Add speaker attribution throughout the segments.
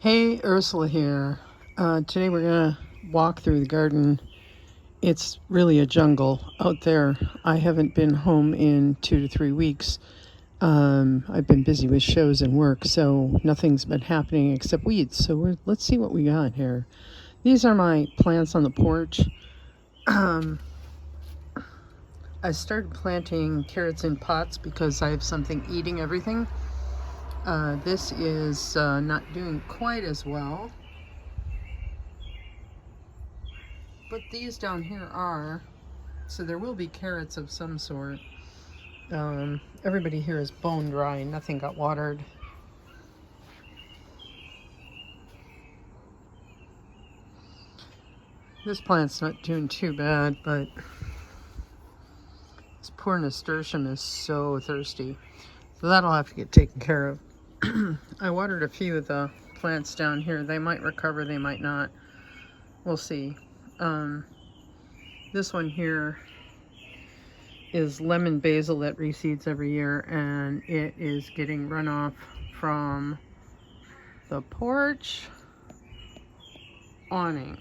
Speaker 1: Hey, Ursula here. Today we're going to walk through the garden. It's really a jungle out there. I haven't been home in 2 to 3 weeks. I've been busy with shows and work, so nothing's been happening except weeds. So let's see what we got here. These are my plants on the porch. I started planting carrots in pots because I have something eating everything. This is not doing quite as well. But these down here are, so there will be carrots of some sort. Everybody here is bone dry, nothing got watered. This plant's not doing too bad, but this poor nasturtium is so thirsty. So that'll have to get taken care of. I watered a few of the plants down here. They might recover, they might not. We'll see. This one here is lemon basil that reseeds every year, and it is getting runoff from the porch awning.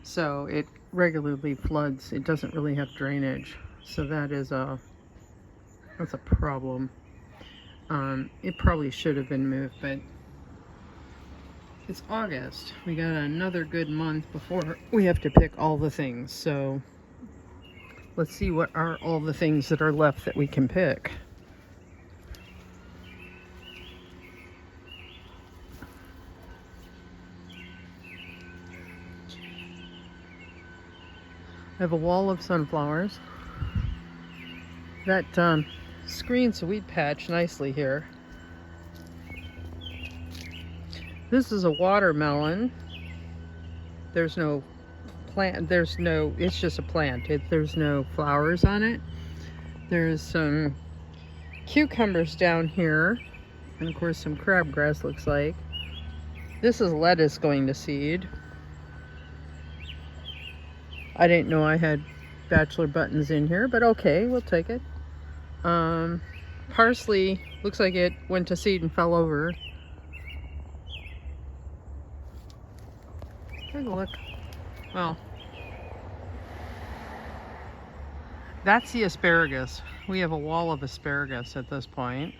Speaker 1: So it regularly floods. It doesn't really have drainage. So that's a problem. It probably should have been moved, but it's August. We got another good month before we have to pick all the things. So let's see what are all the things that are left that we can pick. I have a wall of sunflowers. That screens the weed patch nicely here. This is a watermelon. There's no plant, it's just a plant. There's no flowers on it. There's some cucumbers down here, and of course some crabgrass looks like. This is lettuce going to seed. I didn't know I had bachelor buttons in here, but okay, we'll take it. Parsley looks like it went to seed and fell over. Take a look. Well, that's the asparagus. We have a wall of asparagus at this point.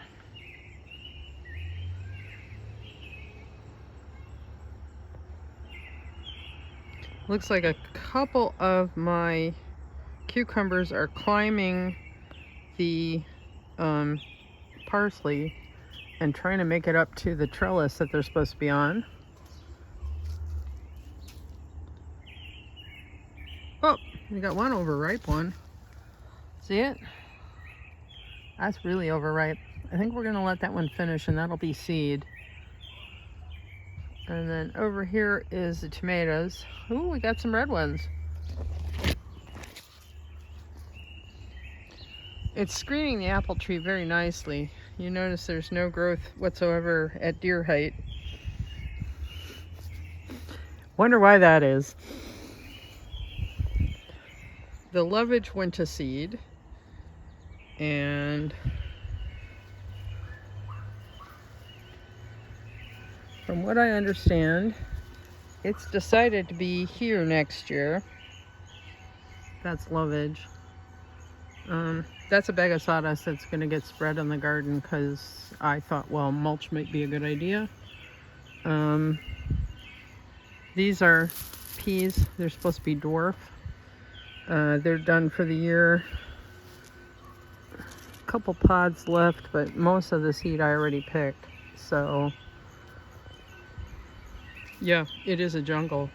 Speaker 1: Looks like a couple of my cucumbers are climbing the parsley and trying to make it up to the trellis that they're supposed to be on. Oh, we got one overripe one. See it? That's really overripe. I think we're gonna let that one finish and that'll be seed. And then over here is the tomatoes. Ooh, we got some red ones. It's screening the apple tree very nicely. You notice there's no growth whatsoever at deer height. Wonder why that is. The lovage went to seed, and from what I understand, it's decided to be here next year. That's lovage. That's a bag of sawdust that's going to get spread on the garden because I thought, well, mulch might be a good idea. These are peas. They're supposed to be dwarf. They're done for the year. A couple pods left, but most of the seed I already picked. So, yeah, it is a jungle.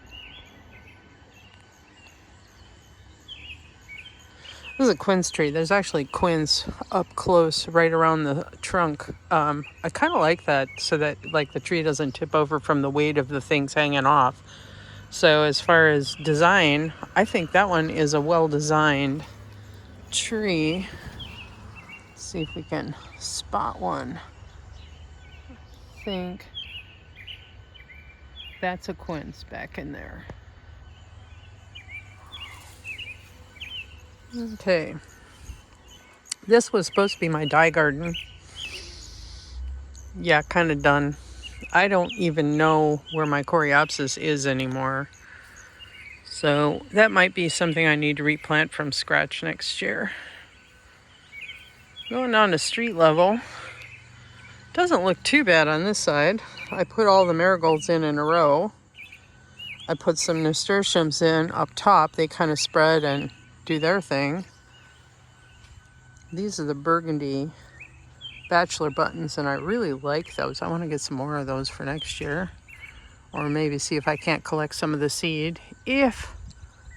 Speaker 1: This is a quince tree. There's actually quince up close right around the trunk. I kind of like that so that like the tree doesn't tip over from the weight of the things hanging off. So as far as design, I think that one is a well-designed tree. Let's see if we can spot one. I think that's a quince back in there. Okay. This was supposed to be my dye garden. Yeah, kind of done. I don't even know where my Coreopsis is anymore. So that might be something I need to replant from scratch next year. Going on to street level. Doesn't look too bad on this side. I put all the marigolds in a row. I put some nasturtiums in up top. They kind of spread and do their thing. These are the burgundy bachelor buttons, and I really like those. I want to get some more of those for next year. Or maybe see if I can't collect some of the seed if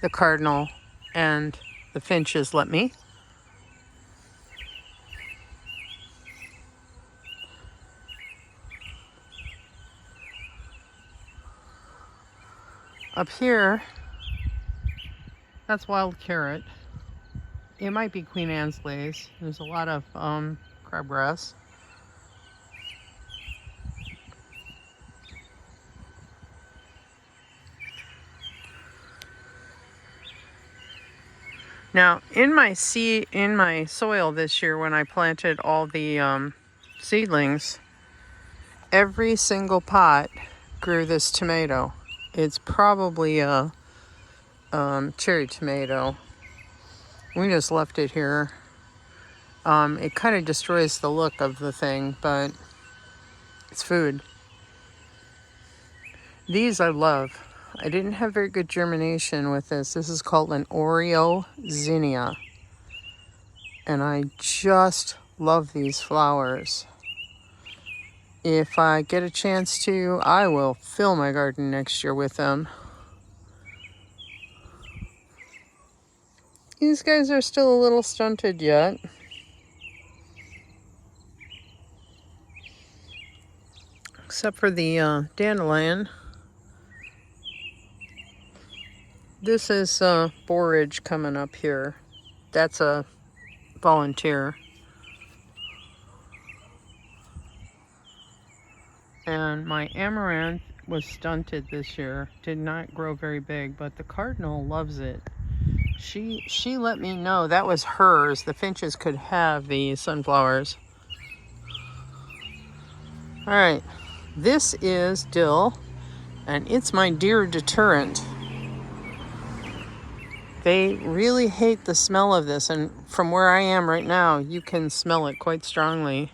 Speaker 1: the cardinal and the finches let me. Up here, that's wild carrot. It might be Queen Anne's lace. There's a lot of crabgrass. Now, in my soil this year when I planted all the seedlings, every single pot grew this tomato. It's probably a cherry tomato. We just left it here. It kind of destroys the look of the thing, but it's food. These I love. I didn't have very good germination with this. This is called an Oreo Zinnia. And I just love these flowers. If I get a chance to, I will fill my garden next year with them. These guys are still a little stunted yet. Except for the dandelion. This is borage coming up here. That's a volunteer. And my amaranth was stunted this year. Did not grow very big, but the cardinal loves it. She let me know that was hers. The finches could have the sunflowers. All right, this is dill, and it's my deer deterrent. They really hate the smell of this, and from where I am right now, you can smell it quite strongly.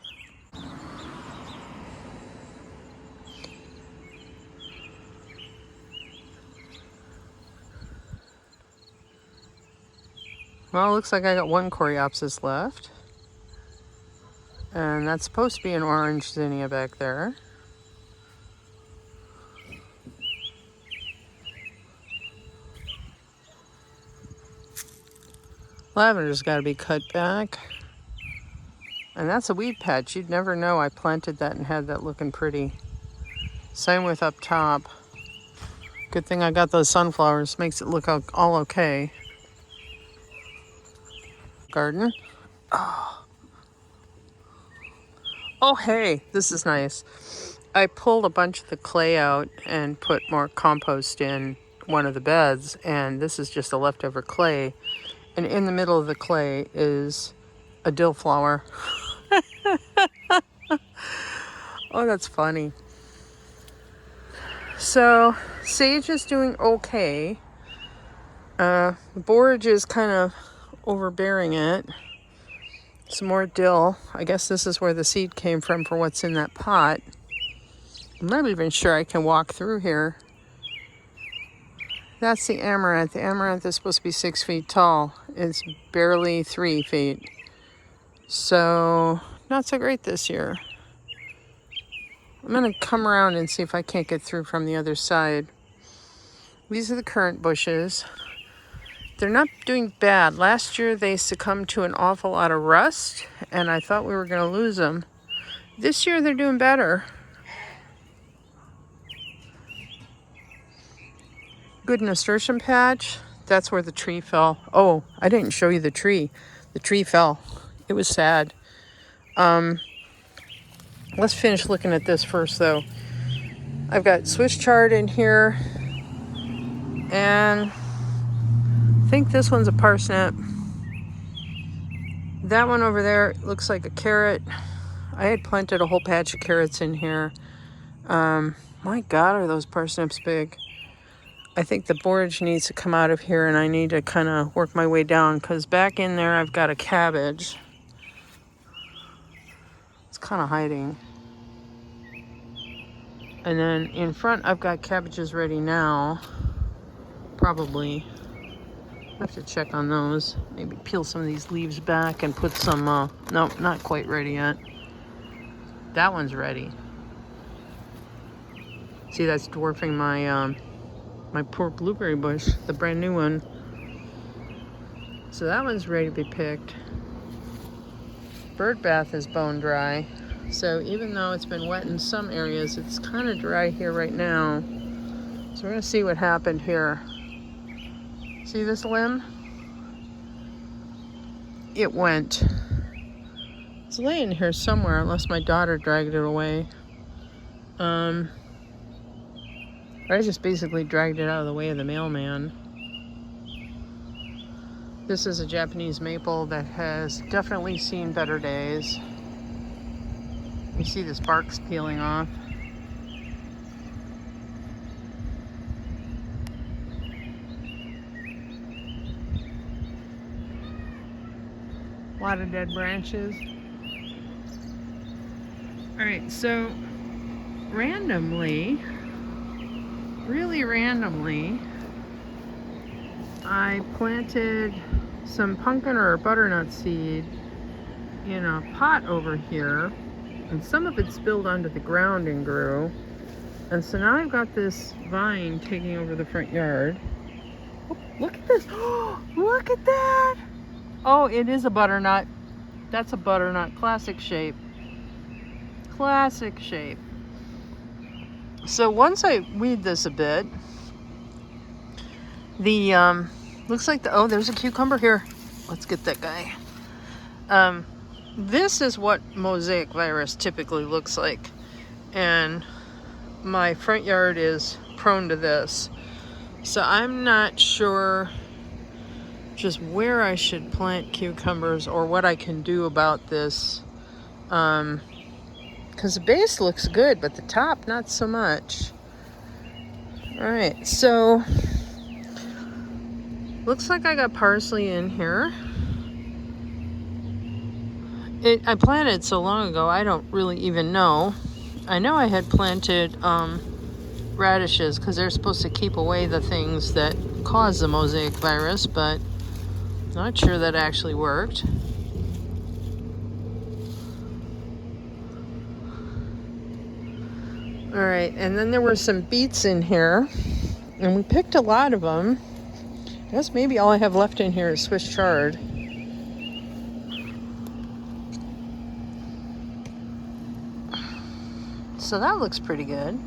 Speaker 1: Well, it looks like I got one Coreopsis left. And that's supposed to be an orange zinnia back there. Lavender's got to be cut back. And that's a weed patch. You'd never know I planted that and had that looking pretty. Same with up top. Good thing I got those sunflowers. Makes it look all okay. Garden. Oh, hey, this is nice. I pulled a bunch of the clay out and put more compost in one of the beds, and this is just a leftover clay. And in the middle of the clay is a dill flower. Oh, that's funny. So, sage is doing okay. The borage is kind of overbearing it. Some more dill. I guess this is where the seed came from for what's in that pot. I'm not even sure I can walk through here. That's the amaranth. The amaranth is supposed to be 6 feet tall. It's barely 3 feet. So, not so great this year. I'm going to come around and see if I can't get through from the other side. These are the currant bushes. They're not doing bad. Last year they succumbed to an awful lot of rust, and I thought we were going to lose them. This year they're doing better. Good nasturtium patch. That's where the tree fell. Oh, I didn't show you the tree. The tree fell. It was sad. Let's finish looking at this first, though. I've got Swiss chard in here, and I think this one's a parsnip. That one over there looks like a carrot. I had planted a whole patch of carrots in here. My God, are those parsnips big. I think the borage needs to come out of here, and I need to kind of work my way down, because back in there I've got a cabbage. It's kind of hiding. And then in front I've got cabbages ready now. Probably. I have to check on those. Maybe peel some of these leaves back and put some, no, not quite ready yet. That one's ready. See, that's dwarfing my, my poor blueberry bush, the brand new one. So that one's ready to be picked. Bird bath is bone dry. So even though it's been wet in some areas, it's kind of dry here right now. So we're gonna see what happened here. See this limb? It went. It's laying here somewhere unless my daughter dragged it away. I just basically dragged it out of the way of the mailman. This is a Japanese maple that has definitely seen better days. You see this bark's peeling off. A lot of dead branches. Alright, so randomly, really randomly, I planted some pumpkin or butternut seed in a pot over here, and some of it spilled onto the ground and grew. And so now I've got this vine taking over the front yard. Oh, look at this. Oh, look at that. Oh, it is a butternut. That's a butternut. Classic shape. Classic shape. So once I weed this a bit, the looks like oh, there's a cucumber here. Let's get that guy. This is what mosaic virus typically looks like, and my front yard is prone to this. So I'm not sure just where I should plant cucumbers or what I can do about this. Because the base looks good, but the top not so much. Alright, so looks like I got parsley in here. I planted so long ago, I don't really even know. I know I had planted radishes because they're supposed to keep away the things that cause the mosaic virus, but not sure that actually worked. Alright, and then there were some beets in here, and we picked a lot of them. I guess maybe all I have left in here is Swiss chard. So that looks pretty good.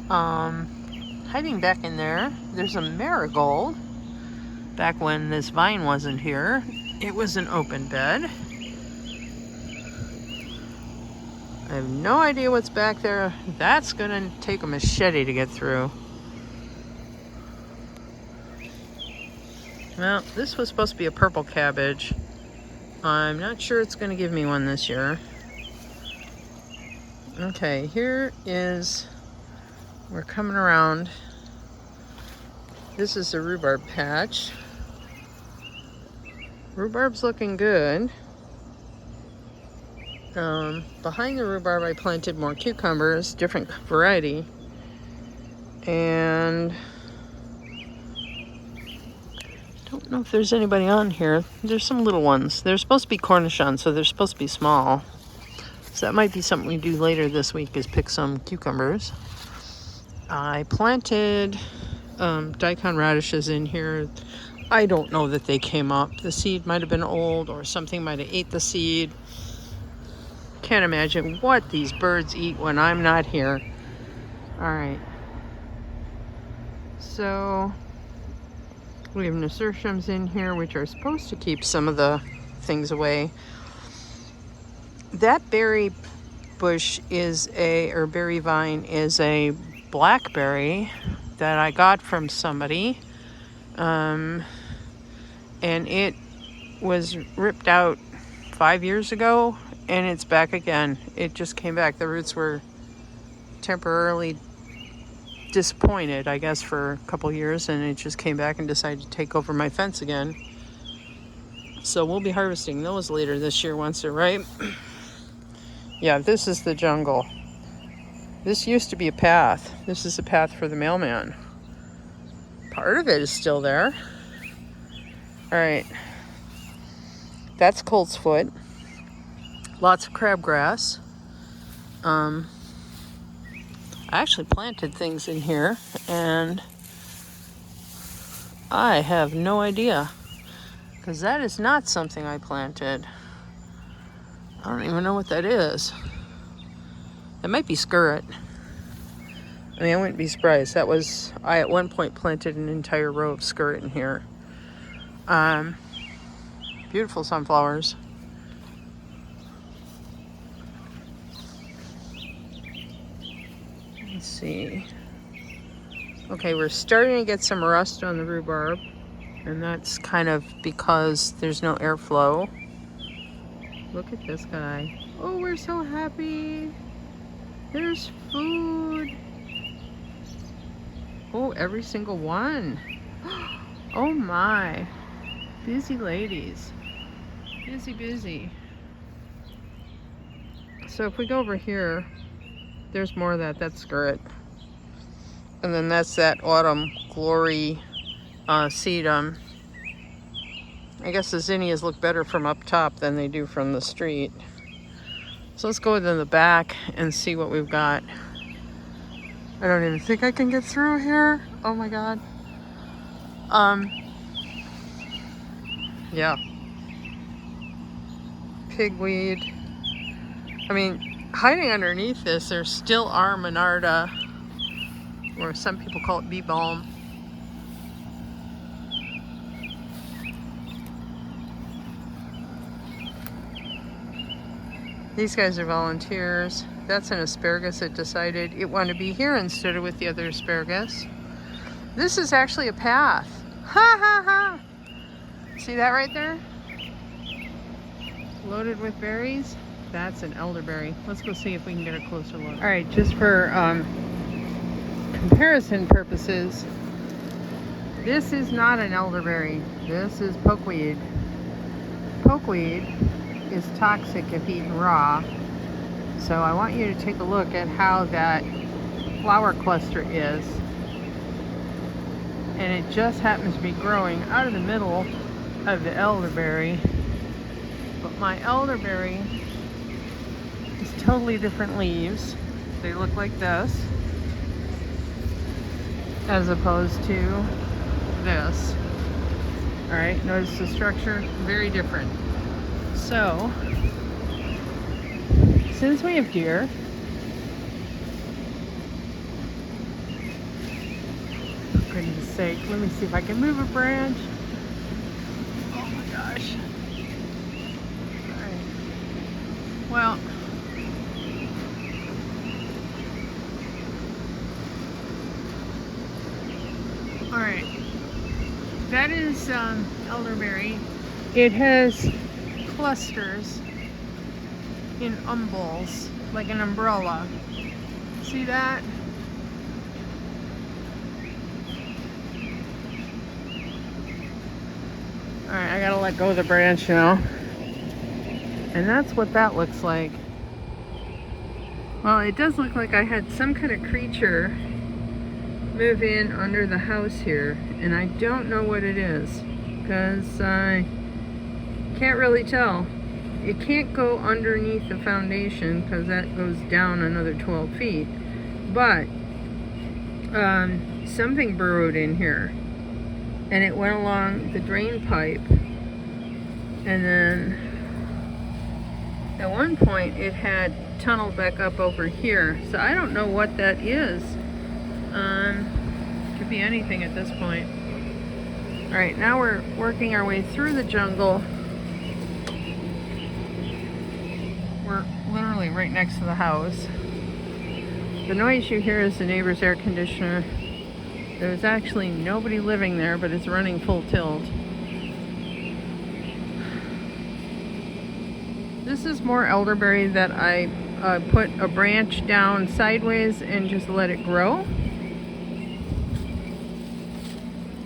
Speaker 1: Hiding back in there, there's a marigold. Back when this vine wasn't here, it was an open bed. I have no idea what's back there. That's gonna take a machete to get through. Well, this was supposed to be a purple cabbage. I'm not sure it's gonna give me one this year. Okay, here is, we're coming around. This is a rhubarb patch. Rhubarb's looking good. Behind the rhubarb I planted more cucumbers, different variety. And don't know if there's anybody on here. There's some little ones. They're supposed to be Cornichons, so they're supposed to be small. So that might be something we do later this week, is pick some cucumbers. I planted daikon radishes in here. I don't know that they came up. The seed might have been old, or something might have ate the seed. Can't imagine what these birds eat when I'm not here. Alright. So we have nasturtiums in here, which are supposed to keep some of the things away. That berry bush is or berry vine is a blackberry that I got from somebody. And it was ripped out 5 years ago, and it's back again. It just came back. The roots were temporarily disappointed, I guess, for a couple years, and it just came back and decided to take over my fence again. So we'll be harvesting those later this year once they're ripe. Yeah, this is the jungle. This used to be a path. This is a path for the mailman. Part of it is still there. All right. That's Colt's Foot. Lots of crabgrass. I actually planted things in here, and I have no idea, because that is not something I planted. I don't even know what that is. That might be skirt. I mean, I wouldn't be surprised. I at one point planted an entire row of skirt in here. Beautiful sunflowers. Let's see. Okay, we're starting to get some rust on the rhubarb, and that's kind of because there's no airflow. Look at this guy. Oh, we're so happy. There's food. Oh, every single one. Oh my. Busy ladies. Busy, busy. So if we go over here, there's more of that. That's skirt. And then that's that autumn glory sedum. I guess the zinnias look better from up top than they do from the street. So let's go in the back and see what we've got. I don't even think I can get through here. Oh my god. Yeah. Pigweed. I mean, hiding underneath this, there still are Monarda, or some people call it bee balm. These guys are volunteers. That's an asparagus that decided it wanted to be here instead of with the other asparagus. This is actually a path. Ha ha ha! See that right there? Loaded with berries. That's an elderberry. Let's go see if we can get a closer look. All right, just for comparison purposes, this is not an elderberry. This is pokeweed. Pokeweed is toxic if eaten raw. So I want you to take a look at how that flower cluster is. And it just happens to be growing out of the middle of the elderberry. But my elderberry is totally different leaves. They look like this, as opposed to this. All right, notice the structure, very different. So, since we have deer, for goodness sake, let me see if I can move a branch. Oh my gosh. All right. Well, all right. That is elderberry. It has clusters in umbels, like an umbrella. See that? Alright, I gotta let go of the branch now. And that's what that looks like. Well, it does look like I had some kind of creature move in under the house here, and I don't know what it is, because I can't really tell. It can't go underneath the foundation because that goes down another 12 feet. But something burrowed in here, and it went along the drain pipe, and then at one point it had tunneled back up over here. So I don't know what that is. Could be anything at this point. All right, now we're working our way through the jungle. We're literally right next to the house. The noise you hear is the neighbor's air conditioner. There's actually nobody living there, but it's running full tilt. This is more elderberry that I put a branch down sideways and just let it grow.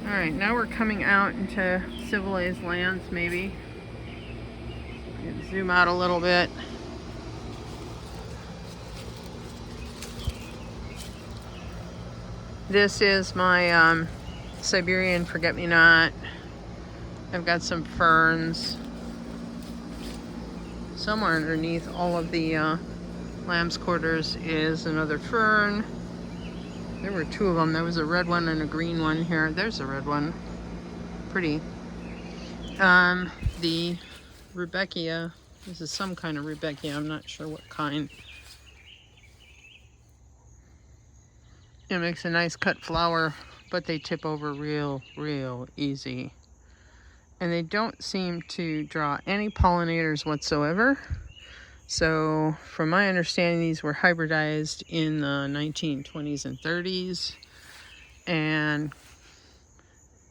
Speaker 1: Alright, now we're coming out into civilized lands, maybe. Zoom out a little bit. This is my Siberian forget-me-not. I've got some ferns. Somewhere underneath all of the lamb's quarters is another fern. There were two of them. There was a red one and a green one here. There's a red one. Pretty. The Rudbeckia. This is some kind of Rudbeckia. I'm not sure what kind. It makes a nice cut flower, but they tip over real easy. And they don't seem to draw any pollinators whatsoever. So, from my understanding, these were hybridized in the 1920s and 30s. And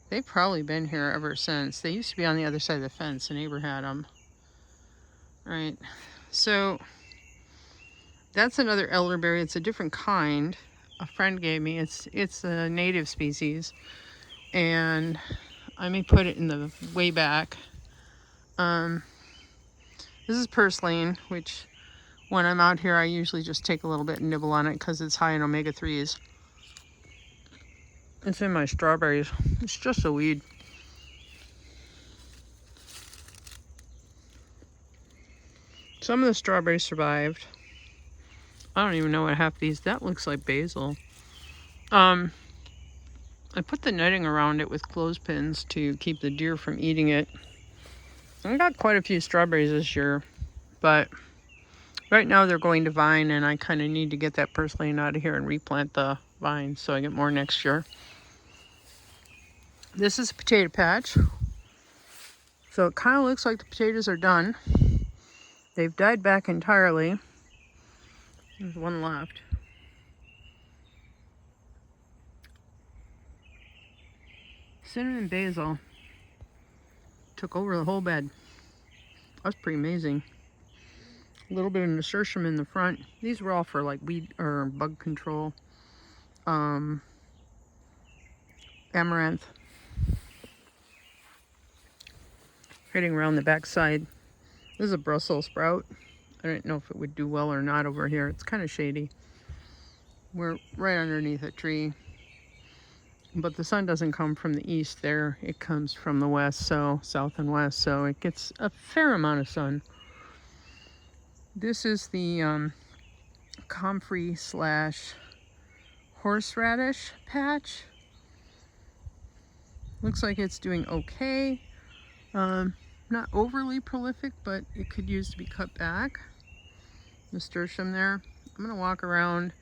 Speaker 1: they've probably been here ever since. They used to be on the other side of the fence. A neighbor had them. Right. So, that's another elderberry. It's a different kind. A friend gave me. It's a native species. And I may put it in the way back. This is Purslane, which when I'm out here, I usually just take a little bit and nibble on it because it's high in omega-3s. It's in my strawberries. It's just a weed. Some of the strawberries survived. I don't even know what half these. That looks like basil. I put the netting around it with clothespins to keep the deer from eating it. I got quite a few strawberries this year, but right now they're going to vine, and I kind of need to get that purslane out of here and replant the vines so I get more next year. This is a potato patch. So it kind of looks like the potatoes are done. They've died back entirely. There's one left. Cinnamon basil took over the whole bed. That's pretty amazing. A little bit of nasturtium in the front. These were all for like weed or bug control. Amaranth. Heading around the back side. This is a Brussels sprout. I don't know if it would do well or not over here. It's kind of shady. We're right underneath a tree. But the sun doesn't come from the east there. It comes from the west, so south and west. So it gets a fair amount of sun. This is the comfrey / horseradish patch. Looks like it's doing okay. Not overly prolific, but it could use to be cut back. Nasturtium there. I'm going to walk around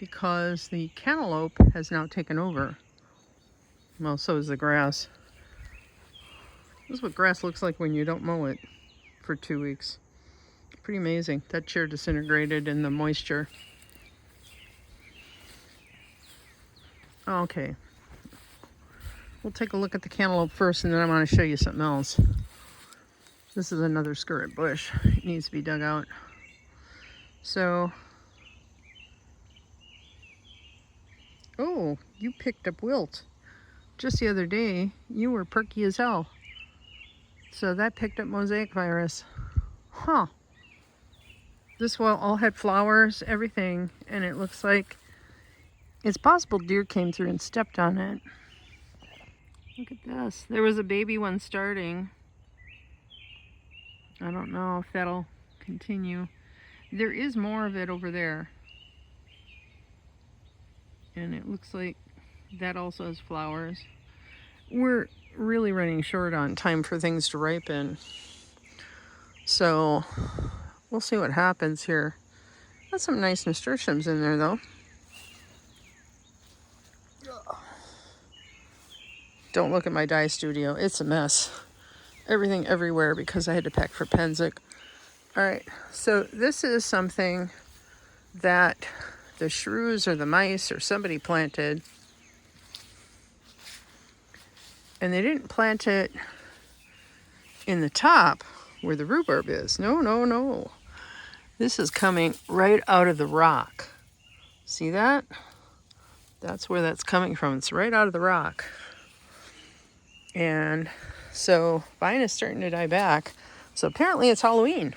Speaker 1: because the cantaloupe has now taken over. Well, so is the grass. This is what grass looks like when you don't mow it for 2 weeks. Pretty amazing. That chair disintegrated in the moisture. Okay. We'll take a look at the cantaloupe first, and then I'm going to show you something else. This is another skirt bush. It needs to be dug out. So, oh, you picked up wilt. Just the other day, you were perky as hell. So that picked up mosaic virus. Huh. This well all had flowers, everything, and it looks like it's possible deer came through and stepped on it. Look at this. There was a baby one starting. I don't know if that'll continue. There is more of it over there. And it looks like that also has flowers. We're really running short on time for things to ripen. So we'll see what happens here. Got some nice nasturtiums in there though. Don't look at my dye studio. It's a mess. Everything everywhere because I had to pack for Penzic. Alright, so this is something that the shrews or the mice or somebody planted. And they didn't plant it in the top where the rhubarb is. No. This is coming right out of the rock. See that? That's where that's coming from. It's right out of the rock. And so vine is starting to die back. So apparently it's Halloween.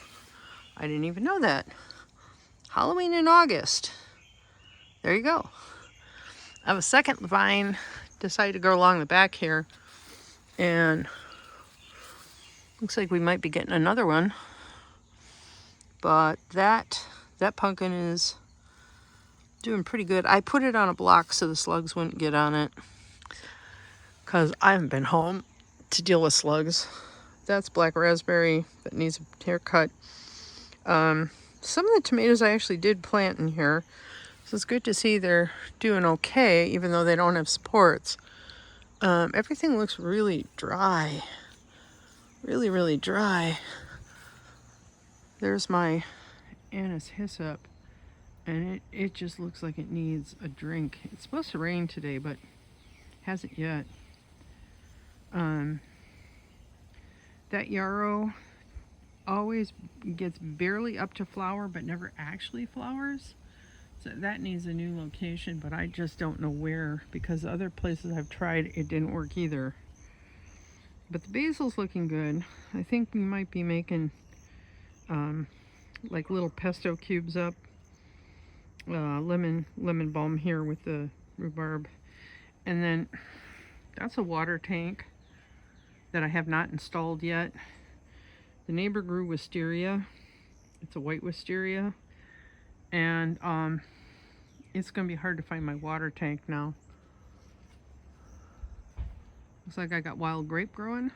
Speaker 1: I didn't even know that. Halloween in August. There you go. I have a second vine. Decided to go along the back here. And looks like we might be getting another one. But that pumpkin is doing pretty good. I put it on a block so the slugs wouldn't get on it, because I haven't been home to deal with slugs. That's black raspberry that needs a haircut. Some of the tomatoes I actually did plant in here, so it's good to see they're doing okay, even though they don't have supports. Everything looks really dry. Really, really dry. There's my anise hyssop, and it just looks like it needs a drink. It's supposed to rain today, but hasn't yet. That yarrow always gets barely up to flower, but never actually flowers. So that needs a new location, but I just don't know where, because other places I've tried, it didn't work either. But the basil's looking good. I think we might be making like little pesto cubes up. Lemon balm here with the rhubarb. And then that's a water tank that I have not installed yet. The neighbor grew wisteria. It's a white wisteria. And it's going to be hard to find my water tank now. Looks like I got wild grape growing.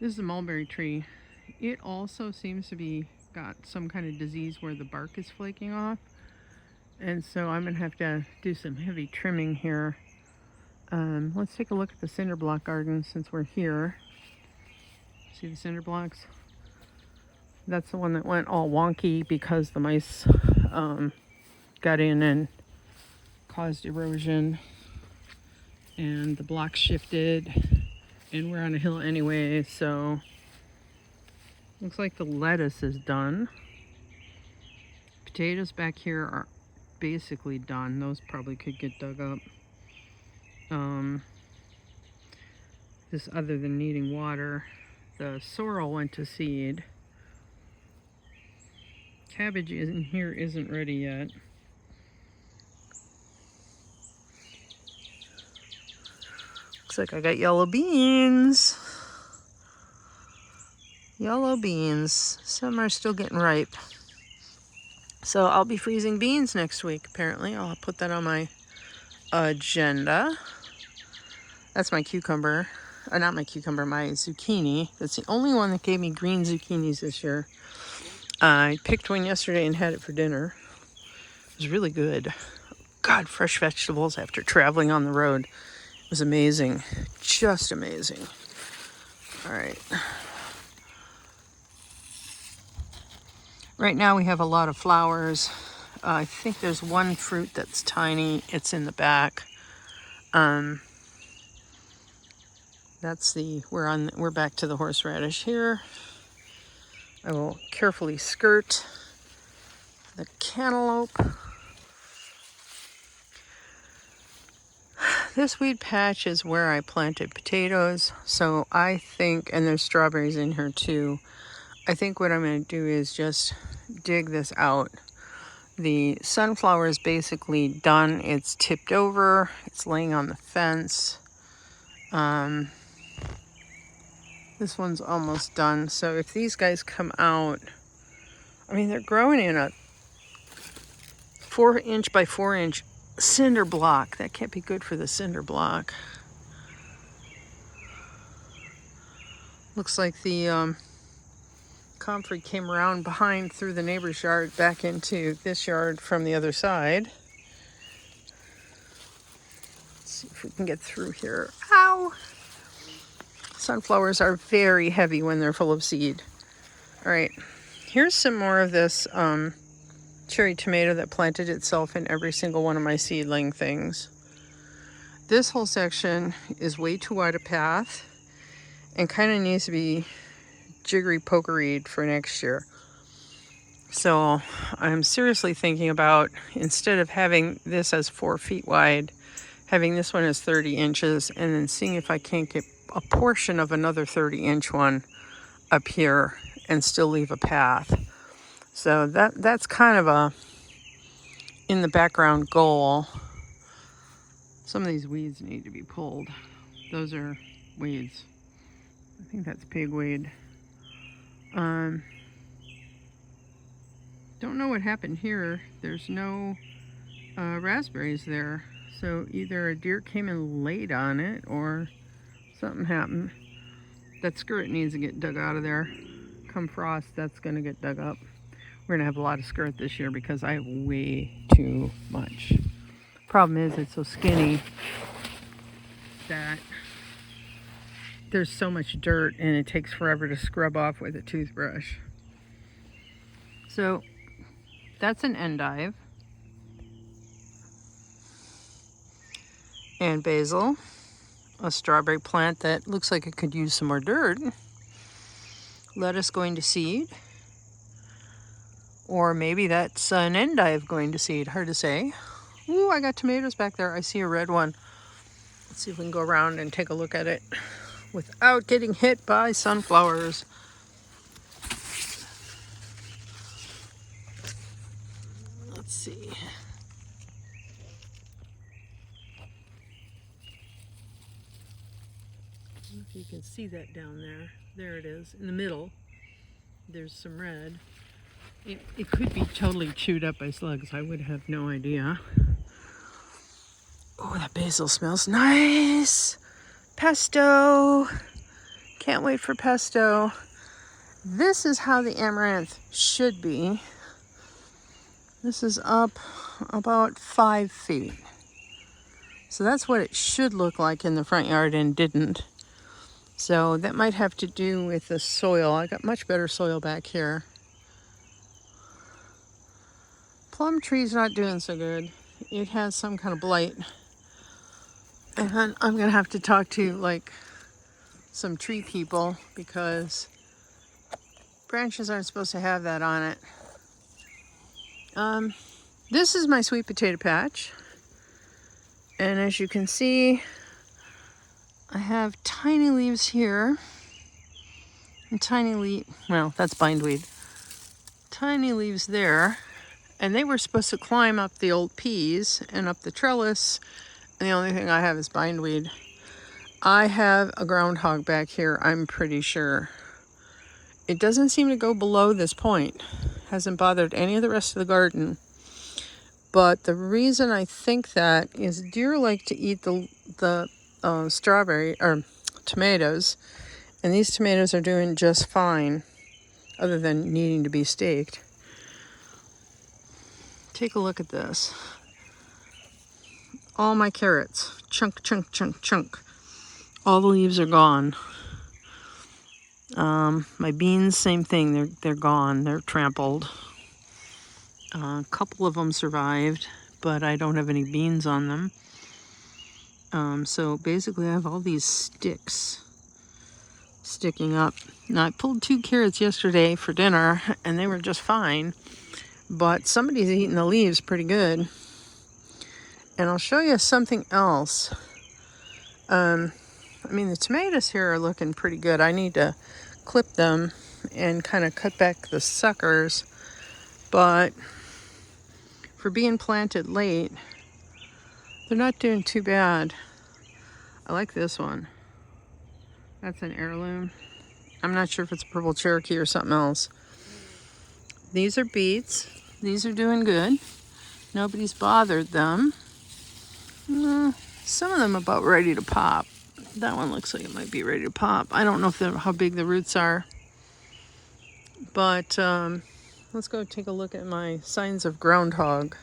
Speaker 1: This is a mulberry tree. It also seems to be got some kind of disease where the bark is flaking off. And so I'm going to have to do some heavy trimming here. Let's take a look at the cinder block garden since we're here. See the cinder blocks? That's the one that went all wonky because the mice got in and caused erosion. And the blocks shifted. And we're on a hill anyway, so looks like the lettuce is done. Potatoes back here are basically done. Those probably could get dug up. This, other than needing water, the sorrel went to seed. Cabbage in here isn't ready yet. Looks like I got yellow beans. Yellow beans. Some are still getting ripe. So I'll be freezing beans next week, apparently. I'll put that on my agenda. That's my cucumber. Not my cucumber, my zucchini. That's the only one that gave me green zucchinis this year. I picked one yesterday and had it for dinner. It was really good. God, fresh vegetables after traveling on the road. It was amazing. Just amazing. All right. Right now we have a lot of flowers. I think there's one fruit that's tiny. It's in the back. We're back to the horseradish here. I will carefully skirt the cantaloupe. This weed patch is where I planted potatoes. So I think, and there's strawberries in here too. I think what I'm going to do is just dig this out. The sunflower is basically done. It's tipped over. It's laying on the fence. This one's almost done. So if these guys come out, I mean, they're growing in a 4-inch by 4-inch cinder block. That can't be good for the cinder block. Looks like the comfrey came around behind through the neighbor's yard back into this yard from the other side. Let's see if we can get through here. Ow! Sunflowers are very heavy when they're full of seed. All right, here's some more of this cherry tomato that planted itself in every single one of my seedling things. This whole section is way too wide a path and kind of needs to be jiggery pokeweed for next year. So I'm seriously thinking about, instead of having this as 4 feet wide, having this one as 30 inches, and then seeing if I can't get a portion of another 30-inch one up here and still leave a path. So that's kind of a in the background goal. Some of these weeds need to be pulled. Those are weeds. I think that's pigweed. Don't know what happened here. There's no raspberries there. So either a deer came and laid on it or something happened. That skirt needs to get dug out of there. Come frost, that's going to get dug up. We're going to have a lot of skirt this year because I have way too much. Problem is, it's so skinny that there's so much dirt and it takes forever to scrub off with a toothbrush. So that's an endive. And basil, a strawberry plant that looks like it could use some more dirt. Lettuce going to seed. Or maybe that's an endive going to seed, hard to say. Ooh, I got tomatoes back there. I see a red one. Let's see if we can go around and take a look at it without getting hit by sunflowers. Let's see. I don't know if you can see that down there. There it is, in the middle. There's some red. It could be totally chewed up by slugs. I would have no idea. Oh, that basil smells nice. Pesto. Can't wait for pesto. This is how the amaranth should be. This is up about 5 feet. So that's what it should look like in the front yard and didn't. So that might have to do with the soil. I got much better soil back here. Plum tree's not doing so good. It has some kind of blight. And I'm gonna have to talk to like some tree people because branches aren't supposed to have that on it. This is my sweet potato patch. And as you can see, I have tiny leaves here. And well, that's bindweed. Tiny leaves there. And they were supposed to climb up the old peas and up the trellis. And the only thing I have is bindweed. I have a groundhog back here, I'm pretty sure. It doesn't seem to go below this point. Hasn't bothered any of the rest of the garden. But the reason I think that is deer like to eat the strawberry or tomatoes. And these tomatoes are doing just fine, other than needing to be staked. Take a look at this. All my carrots, chunk, chunk, chunk, chunk. All the leaves are gone. My beans, same thing. They're gone. They're trampled. A couple of them survived, but I don't have any beans on them. So basically, I have all these sticks sticking up. Now, I pulled 2 carrots yesterday for dinner, and they were just fine. But somebody's eating the leaves pretty good. And I'll show you something else. I mean, the tomatoes here are looking pretty good. I need to clip them and kind of cut back the suckers. But for being planted late, they're not doing too bad. I like this one. That's an heirloom. I'm not sure if it's a purple Cherokee or something else. These are beets. These are doing good. Nobody's bothered them. Some of them about ready to pop. That one looks like it might be ready to pop. I don't know how big the roots are. But let's go take a look at my signs of groundhog.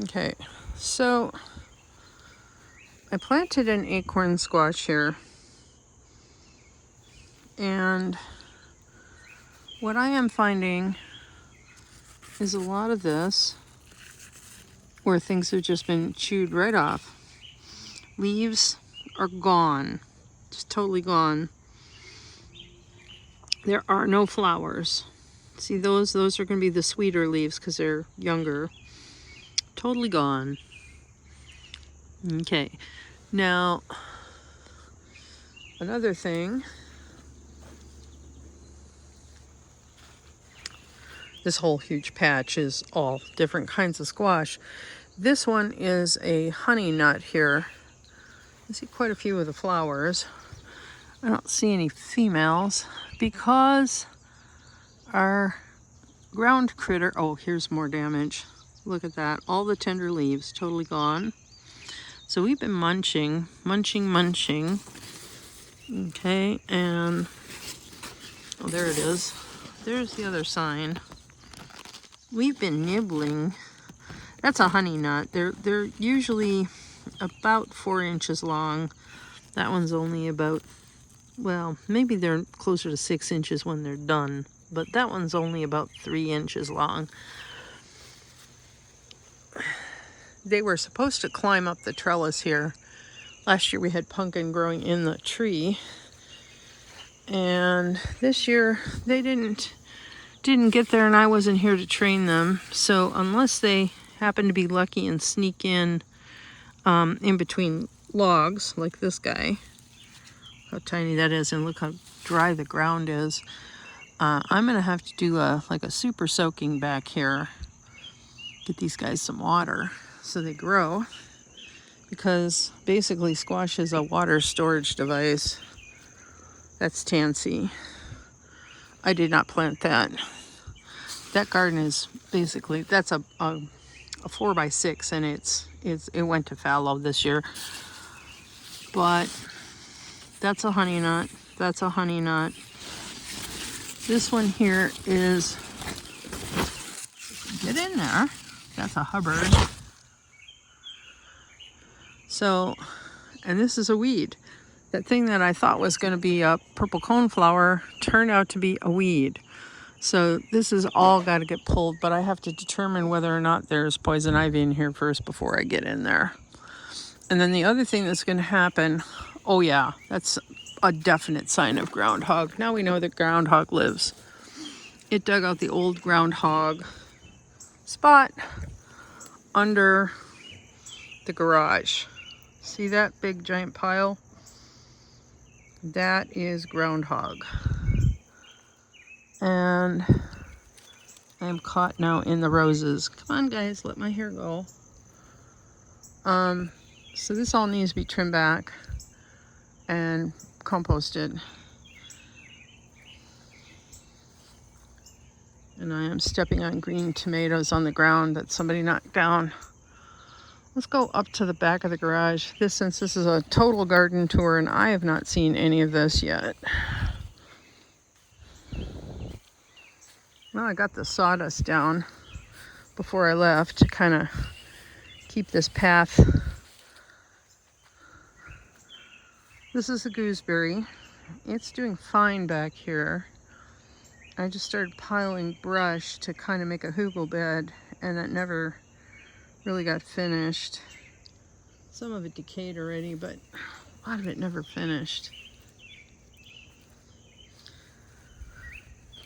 Speaker 1: Okay, so I planted an acorn squash here. And what I am finding is a lot of this where things have just been chewed right off. Leaves are gone. Just totally gone. There are no flowers. See, those are going to be the sweeter leaves because they're younger. Totally gone. Okay, now another thing. This whole huge patch is all different kinds of squash. This one is a honey nut here. I see quite a few of the flowers. I don't see any females because our ground critter, oh, here's more damage. Look at that, all the tender leaves totally gone. So we've been munching. Okay, and oh, there it is. There's the other sign. We've been nibbling. That's a honey nut. They're usually about 4 inches long. That one's only about, well, maybe they're closer to 6 inches when they're done, but that one's only about 3 inches long. They were supposed to climb up the trellis here. Last year we had pumpkin growing in the tree, and this year they didn't get there, and I wasn't here to train them. So unless they happen to be lucky and sneak in between logs like this guy, how tiny that is, and look how dry the ground is. I'm gonna have to do like a super soaking back here. Get these guys some water so they grow, because basically squash is a water storage device. That's tansy. I did not plant that. That garden is basically, that's a 4x6, and it went to fallow this year. But that's a honey nut. That's a honey nut. This one here is, get in there. That's a Hubbard. So, and this is a weed. That thing that I thought was going to be a purple coneflower turned out to be a weed. So this is all got to get pulled, but I have to determine whether or not there's poison ivy in here first before I get in there. And then the other thing that's going to happen, oh yeah, that's a definite sign of groundhog. Now we know that groundhog lives. It dug out the old groundhog spot under the garage. See that big giant pile? That is groundhog. And I'm caught now in the roses. Come on guys, let my hair go. So this all needs to be trimmed back and composted. And I am stepping on green tomatoes on the ground that somebody knocked down. Let's go up to the back of the garage. Since this is a total garden tour and I have not seen any of this yet. Well, I got the sawdust down before I left to kind of keep this path. This is a gooseberry. It's doing fine back here. I just started piling brush to kind of make a hugel bed, and that never really got finished. Some of it decayed already, but a lot of it never finished.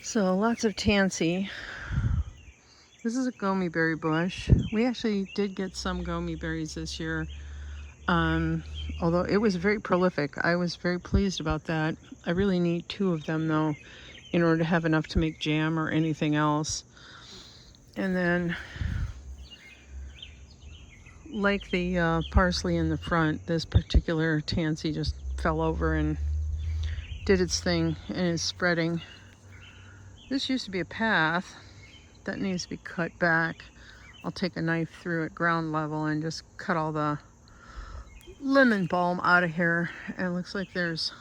Speaker 1: So lots of tansy. This is a gummy berry bush. We actually did get some gummy berries this year, although it was very prolific. I was very pleased about that. I really need 2 of them though in order to have enough to make jam or anything else. And then, like the parsley in the front, this particular tansy just fell over and did its thing and is spreading. This used to be a path that needs to be cut back. I'll take a knife through at ground level and just cut all the lemon balm out of here. And it looks like there's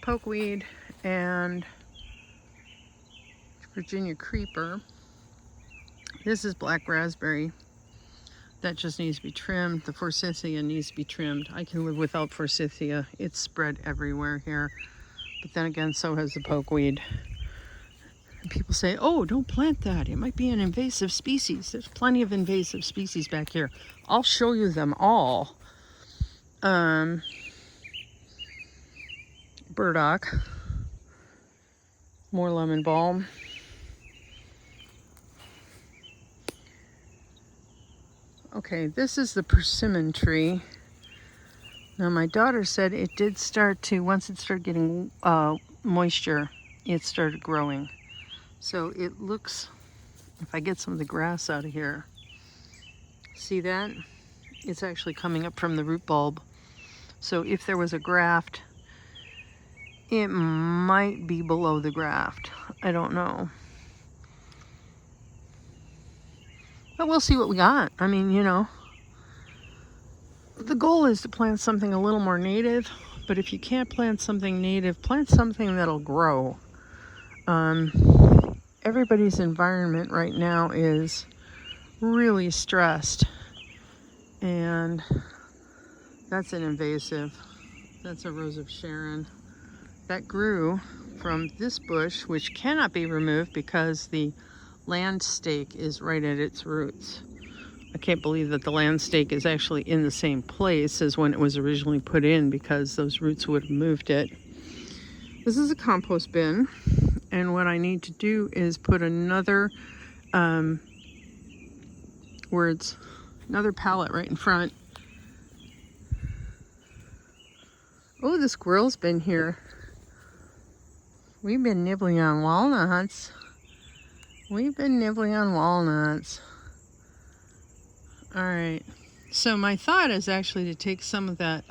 Speaker 1: pokeweed and Virginia creeper. This is black raspberry. That just needs to be trimmed. The forsythia needs to be trimmed. I can live without forsythia. It's spread everywhere here. But then again, so has the pokeweed. And people say, oh, don't plant that. It might be an invasive species. There's plenty of invasive species back here. I'll show you them all. burdock. More lemon balm. Okay, this is the persimmon tree. Now my daughter said it did start to, once it started getting moisture, it started growing. So it looks, if I get some of the grass out of here, see that? It's actually coming up from the root bulb. So if there was a graft, it might be below the graft. I don't know. But we'll see what we got. I mean, you know, the goal is to plant something a little more native, but if you can't plant something native, plant something that'll grow. Everybody's environment right now is really stressed, and that's an invasive. That's a rose of Sharon that grew from this bush, which cannot be removed because the land stake is right at its roots. I can't believe that the land stake is actually in the same place as when it was originally put in, because those roots would have moved it. This is a compost bin, and what I need to do is put another another pallet right in front. Oh, the squirrel's been here. We've been nibbling on walnuts. We've been nibbling on walnuts. All right. So my thought is actually to take some of that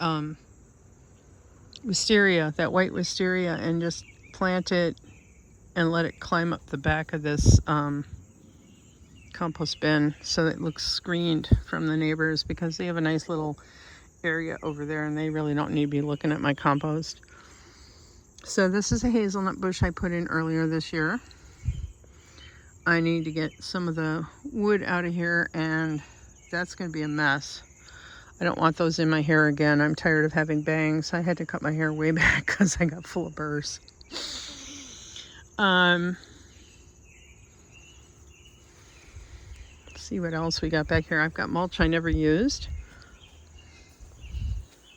Speaker 1: wisteria, that white wisteria, and just plant it and let it climb up the back of this compost bin so that it looks screened from the neighbors, because they have a nice little area over there and they really don't need to be looking at my compost. So this is a hazelnut bush I put in earlier this year. I need to get some of the wood out of here, and that's going to be a mess. I don't want those in my hair again. I'm tired of having bangs. I had to cut my hair way back because I got full of burrs. See what else we got back here. I've got mulch I never used.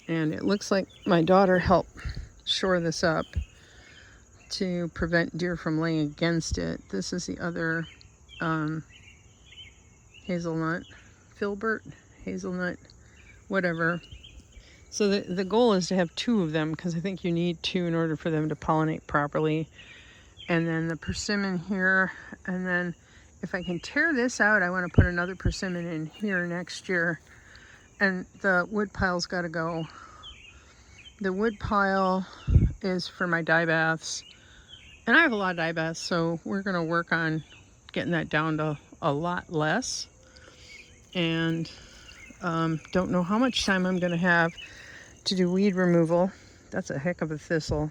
Speaker 1: And it looks like my daughter helped shore this up to prevent deer from laying against it. This is the other hazelnut, filbert, hazelnut, whatever. So the goal is to have two of them, because I think you need two in order for them to pollinate properly. And then the persimmon here, and then if I can tear this out, I want to put another persimmon in here next year. And the wood pile's got to go. The wood pile is for my dye baths. And I have a lot of dye baths, so we're going to work on getting that down to a lot less. And don't know how much time I'm going to have to do weed removal. That's a heck of a thistle.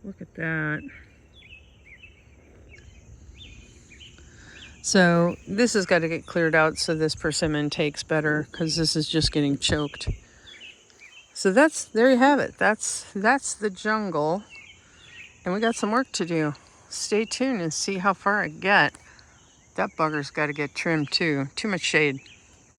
Speaker 1: Look at that. So this has got to get cleared out so this persimmon takes better, because this is just getting choked. So there you have it. That's the jungle. And we got some work to do. Stay tuned and see how far I get. That bugger's got to get trimmed too. Too much shade.